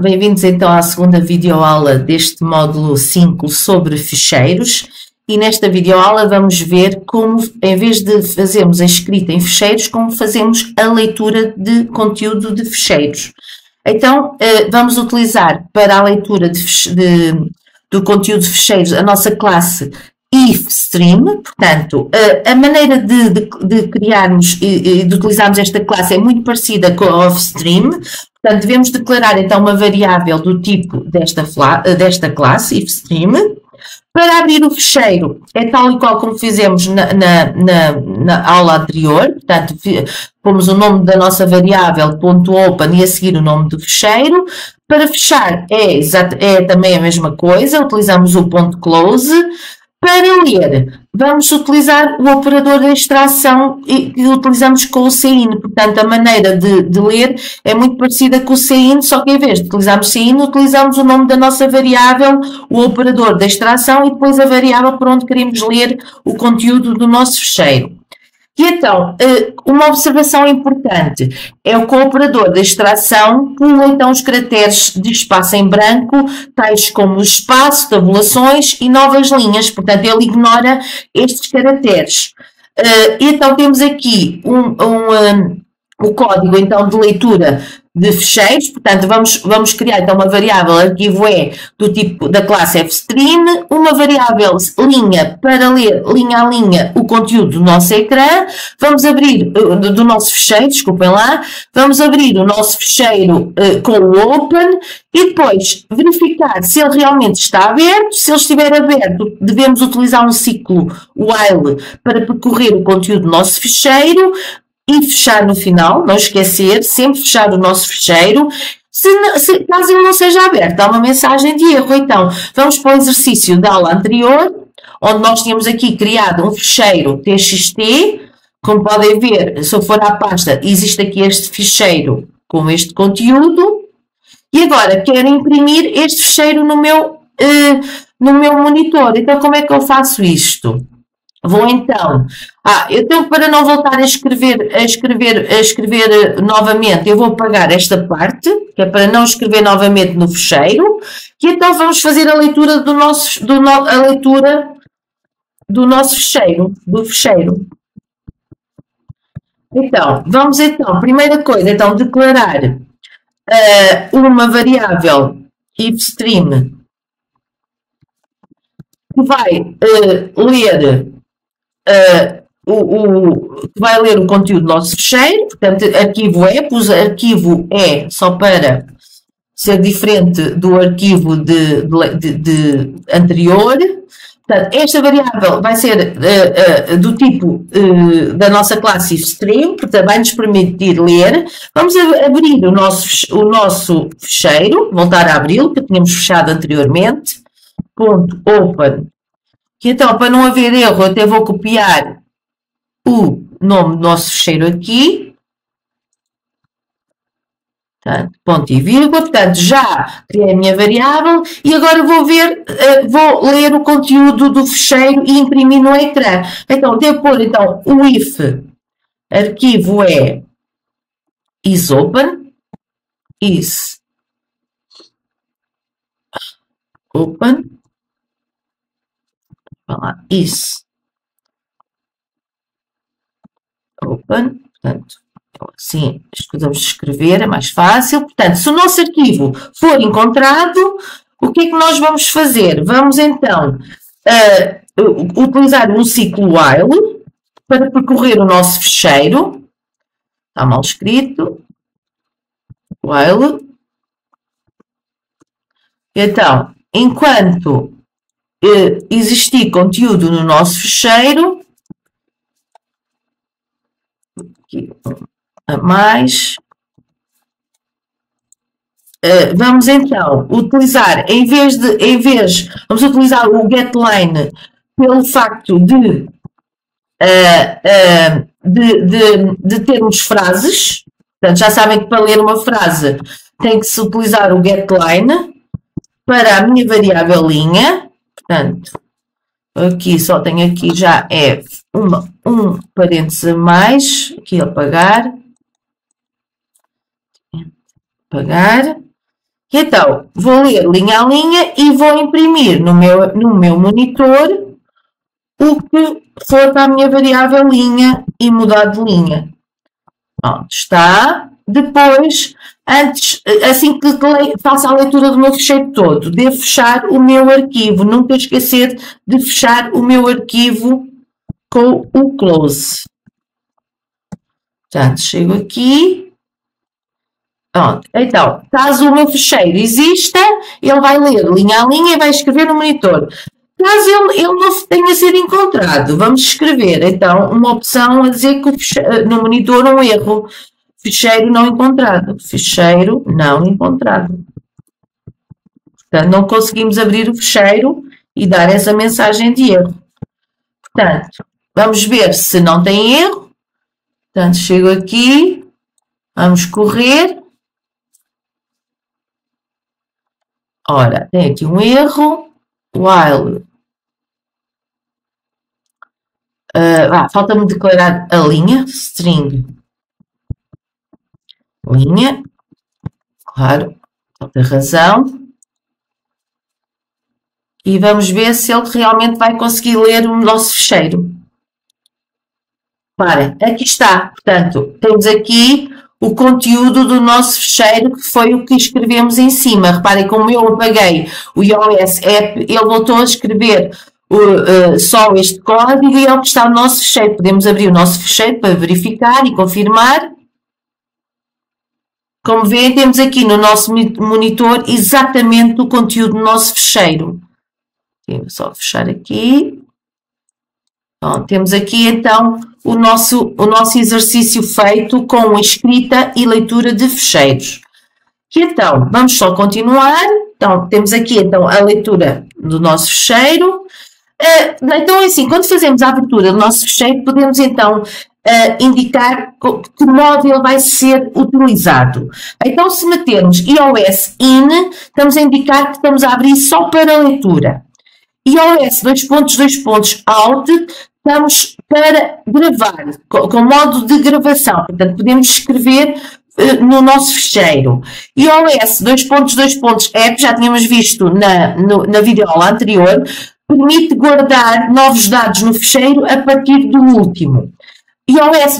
Bem-vindos então à segunda videoaula deste módulo 5 sobre ficheiros, e nesta videoaula vamos ver como, em vez de fazermos a escrita em ficheiros, como fazemos a leitura de conteúdo de ficheiros. Então, vamos utilizar para a leitura do conteúdo de ficheiros a nossa classe ifstream. Portanto, a maneira de criarmos e de utilizarmos esta classe é muito parecida com a offstream. Portanto, devemos declarar então uma variável do tipo desta classe, ifstream. Para abrir o ficheiro, é tal e qual como fizemos na aula anterior. Portanto, pomos o nome da nossa variável, .open, e a seguir o nome do ficheiro. Para fechar é também a mesma coisa, utilizamos o .close. Para ler, vamos utilizar o operador de extração que utilizamos com o cin. Portanto, a maneira de ler é muito parecida com o cin, só que em vez de utilizarmos cin, utilizamos o nome da nossa variável, o operador de extração e depois a variável por onde queremos ler o conteúdo do nosso ficheiro. E então, uma observação importante é o que o operador de extração pula então os caracteres de espaço em branco, tais como espaço, tabulações e novas linhas. Portanto, ele ignora estes caracteres. E então temos aqui o código então de leitura de ficheiros. Portanto, vamos criar então uma variável arquivo E do tipo da classe fstream, uma variável linha para ler linha a linha o conteúdo do nosso ecrã. Vamos abrir do nosso ficheiro, desculpem lá, vamos abrir o nosso ficheiro com o open e depois verificar se ele realmente está aberto. Se ele estiver aberto, devemos utilizar um ciclo while para percorrer o conteúdo do nosso ficheiro e fechar no final, não esquecer, sempre fechar o nosso ficheiro. Caso ele não seja aberto, há uma mensagem de erro. Então, vamos para o exercício da aula anterior, onde nós tínhamos aqui criado um ficheiro txt. Como podem ver, se eu for à pasta, existe aqui este ficheiro com este conteúdo. E agora, quero imprimir este ficheiro no meu monitor. Então, como é que eu faço isto? Vou então, eu tenho, para não voltar a escrever novamente, eu vou apagar esta parte, que é para não escrever novamente no ficheiro, e então vamos fazer a leitura do nosso ficheiro, Então, vamos então, primeira coisa, então, declarar uma variável ifstream que vai ler o conteúdo do nosso ficheiro. Portanto, arquivo E, pus arquivo E só para ser diferente do arquivo anterior. Portanto, esta variável vai ser do tipo da nossa classe ifstream, portanto, vai nos permitir ler. Vamos abrir o nosso ficheiro, voltar a abri-lo, que tínhamos fechado anteriormente, .open. Que então, para não haver erro, eu até vou copiar o nome do nosso ficheiro aqui. Portanto, ponto e vírgula. Portanto, já criei a minha variável e agora vou ler o conteúdo do ficheiro e imprimir no ecrã. Então, devo pôr então, o if arquivo é isopen, open, portanto, assim, escusamos de escrever, é mais fácil. Portanto, se o nosso arquivo for encontrado, o que é que nós vamos fazer? Vamos então utilizar um ciclo while para percorrer o nosso ficheiro. Está mal escrito. While. Então, enquanto existir conteúdo no nosso ficheiro, aqui a mais, vamos então utilizar, vamos utilizar o getLine pelo facto de termos frases. Portanto, já sabem que para ler uma frase tem que se utilizar o getLine para a minha variável linha. Portanto, aqui só tenho aqui já um parênteses a mais, aqui apagar. Então, vou ler linha a linha e vou imprimir no meu monitor o que for para a minha variável linha e mudar de linha. Pronto, está. Depois, assim que faça a leitura do meu ficheiro todo, devo fechar o meu arquivo. Nunca esquecer de fechar o meu arquivo com o close. Portanto, chego aqui. Pronto. Então, caso o meu ficheiro exista, ele vai ler linha a linha e vai escrever no monitor. Caso ele não tenha sido encontrado, vamos escrever, então, uma opção a dizer que no monitor um erro. Ficheiro não encontrado. Ficheiro não encontrado. Portanto, não conseguimos abrir o ficheiro e dar essa mensagem de erro. Portanto, vamos ver se não tem erro. Portanto, chego aqui. Vamos correr. Ora, tem aqui um erro. While. Falta-me declarar a linha. String. Linha. Claro. Falta razão. E vamos ver se ele realmente vai conseguir ler o nosso ficheiro. Reparem, aqui está. Portanto, temos aqui o conteúdo do nosso ficheiro, que foi o que escrevemos em cima. Reparem, como eu apaguei o iOS App, ele voltou a escrever só este código e é o que está no nosso ficheiro. Podemos abrir o nosso ficheiro para verificar e confirmar. Como veem, temos aqui no nosso monitor exatamente o conteúdo do nosso ficheiro. Vou só fechar aqui. Bom, temos aqui então o nosso exercício feito com a escrita e leitura de ficheiros. E então, vamos só continuar. Então, temos aqui então a leitura do nosso ficheiro. Então, assim, quando fazemos a abertura do nosso ficheiro, podemos então indicar que modo ele vai ser utilizado. Então, se metermos iOS in, estamos a indicar que estamos a abrir só para leitura. iOS out, estamos para gravar, com modo de gravação. Portanto, podemos escrever no nosso ficheiro. iOS app, já tínhamos visto na videoaula anterior, permite guardar novos dados no ficheiro a partir do último. iOS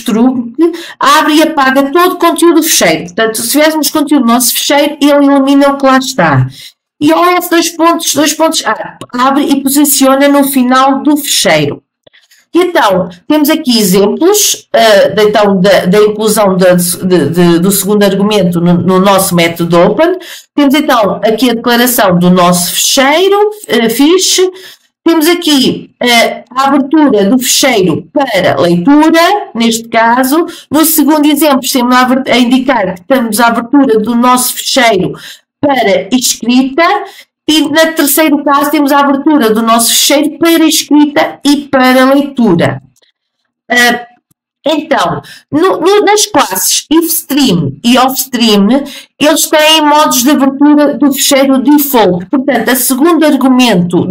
true abre e apaga todo o conteúdo do ficheiro. Portanto, se tivermos conteúdo no nosso ficheiro, ele elimina o que lá está. iOS abre e posiciona no final do ficheiro. E então, temos aqui exemplos da inclusão do segundo argumento no nosso método open. Temos então aqui a declaração do nosso ficheiro, fiche. Temos aqui a abertura do ficheiro para leitura, neste caso. No segundo exemplo, estamos a indicar que temos a abertura do nosso ficheiro para escrita. E no terceiro caso temos a abertura do nosso ficheiro para escrita e para leitura. Então, nas classes ifstream e offstream, eles têm modos de abertura do ficheiro default. Portanto, o segundo argumento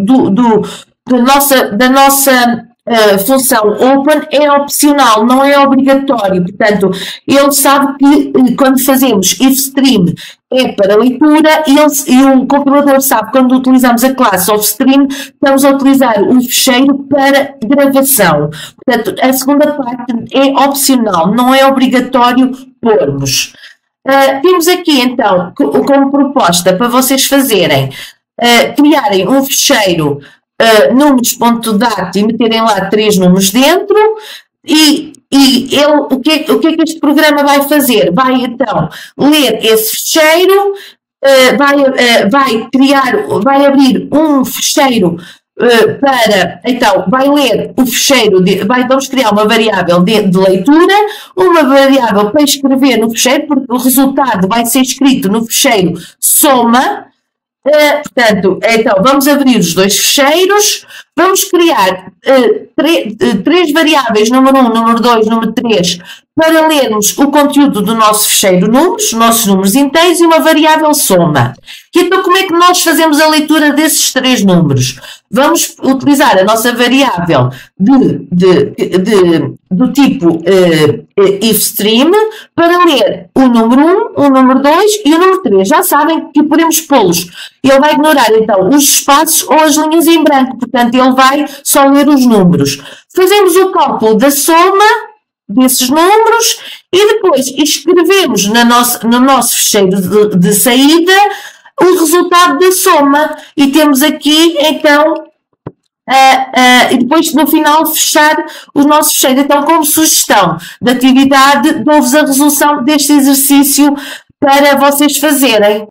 da nossa função open é opcional, não é obrigatório. Portanto, ele sabe que quando fazemos ifstream é para leitura e o compilador sabe que quando utilizamos a classe offstream estamos a utilizar o ficheiro para gravação. Portanto, a segunda parte é opcional, não é obrigatório pormos. Temos aqui então como proposta para vocês fazerem, criarem um ficheiro números.dat e meterem lá 3 números dentro e o que é que este programa vai fazer? Vai então ler esse ficheiro, vai abrir um ficheiro vai ler o ficheiro, vamos criar uma variável de leitura, uma variável para escrever no ficheiro, porque o resultado vai ser escrito no ficheiro soma. Portanto, então, vamos abrir os dois ficheiros, Vamos criar três variáveis, número 1, número 2, número 3, para lermos o conteúdo do nosso ficheiro números, os nossos números inteiros e uma variável soma. E então como é que nós fazemos a leitura desses três números? Vamos utilizar a nossa variável do tipo ifstream para ler o número 1, o número 2 e o número 3. Já sabem que podemos pô-los. Ele vai ignorar então os espaços ou as linhas em branco, portanto ele vai só ler os números. Fazemos o cálculo da soma desses números e depois escrevemos no nosso ficheiro de saída o resultado da soma e temos aqui então e depois no final fechar o nosso ficheiro. Então, como sugestão de atividade, dou-vos a resolução deste exercício para vocês fazerem.